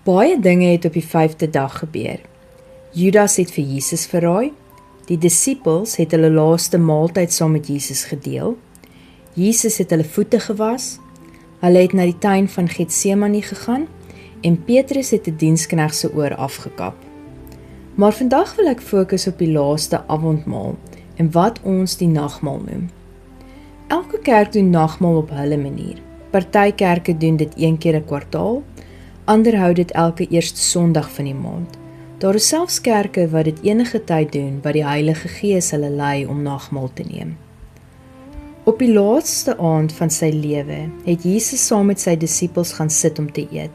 Baie dinge het op die 5de dag gebeur. Judas het vir Jesus verraai, die disippels het hulle laaste maaltyd saam met Jesus gedeel, Jesus het hulle voete gewas, hulle het na die tuin van Getsemane gegaan, en Petrus het 'n diensknegt se oor afgekap. Maar vandag wil ek fokus op die laaste avondmaal, en wat ons die nagmaal noem. Elke kerk doen nagmaal op hulle manier. Party kerke doen dit 1 keer 'n kwartaal, ander hou dit elke eerste Sondag van die maand. Daar is selfs kerke wat dit enige tyd doen, wat die Heilige Gees hulle lei om nagmaal te neem. Op die laaste aand van sy lewe het Jesus saam met sy disippels gaan sit om te eet.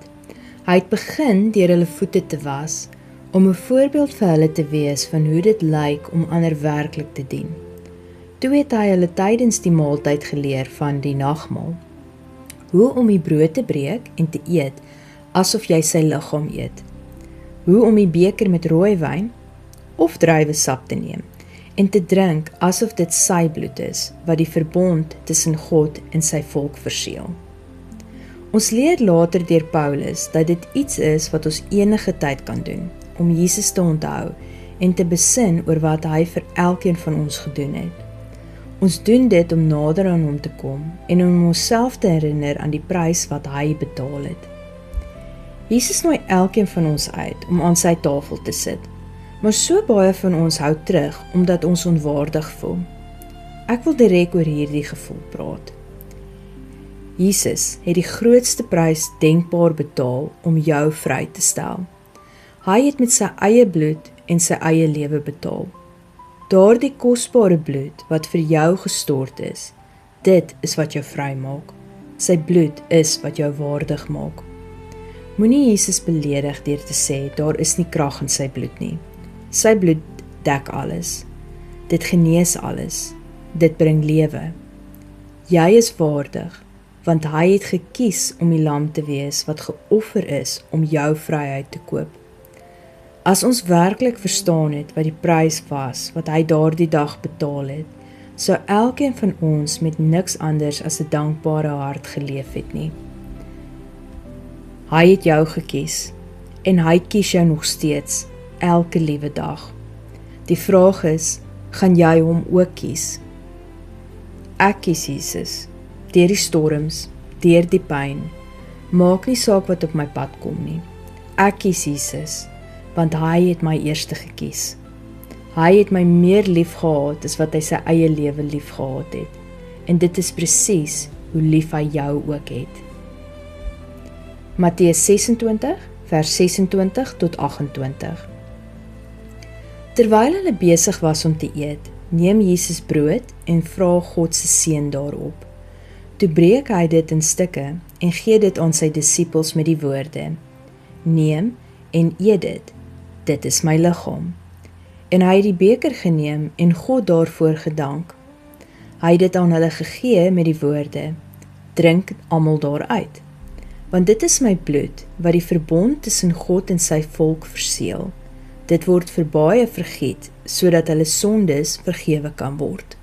Hy het begin deur hulle voete te was, om 'n voorbeeld vir hulle te wees van hoe dit lyk om ander werklik te dien. Toe het hy hulle tydens die maaltyd geleer van die nagmaal. Hoe om die brood te breek en te eet, asof jy sy liggaam eet. Hoe om die beker met rooi wyn of druiwesap te neem en te drink asof dit sy bloed is, wat die verbond tussen God en sy volk verseël. Ons leer later deur Paulus dat dit iets is wat ons enige tyd kan doen, om Jesus te onthou en te besin oor wat hy vir elkeen van ons gedoen het. Ons doen dit om nader aan hom te kom en om onsself te herinner aan die prys wat hy betaal het. Jesus nooi elkeen van ons uit om aan sy tafel te sit, maar so baie van ons hou terug omdat ons onwaardig voel. Ek wil direk oor hierdie gevoel praat. Jesus het die grootste prys denkbaar betaal om jou vry te stel. Hy het met sy eie bloed en sy eie lewe betaal. Daardie kosbare bloed wat vir jou gestort is, dit is wat jou vry maak. Sy bloed is wat jou waardig maak. Moenie Jesus beledig deur te sê, daar is nie krag in sy bloed nie. Sy bloed dek alles. Dit genees alles. Dit bring lewe. Jy is waardig, want hy het gekies om die lam te wees wat geoffer is om jou vryheid te koop. As ons werklik verstaan het wat die prys was wat hy daardie dag betaal het, sou elkeen van ons met niks anders as 'n dankbare hart geleef het nie. Hy het jou gekies, en hy kies jou nog steeds, elke liewe dag. Die vraag is, gaan jy hom ook kies? Ek kies Jesus, deur die storms, deur die pyn, maak nie saak wat op my pad kom nie. Ek kies Jesus, want hy het my eerste gekies. Hy het my meer lief gehad as wat hy sy eie lewe lief gehad het. En dit is presies hoe lief hy jou ook het. Matteus 26, vers 26 tot 28. Terwyl hulle besig was om te eet, neem Jesus brood en vra God se seën daarop. Toe breek hy dit in stukke en gee dit aan sy disippels met die woorde: Neem en eet dit, dit is my liggaam. En hy het die beker geneem en God daarvoor gedank. Hy het dit aan hulle gegee met die woorde: Drink almal daaruit, want dit is my bloed, wat die verbond tussen God en sy volk verseël. Dit word vir baie vergiet, sodat hulle sondes vergewe kan word.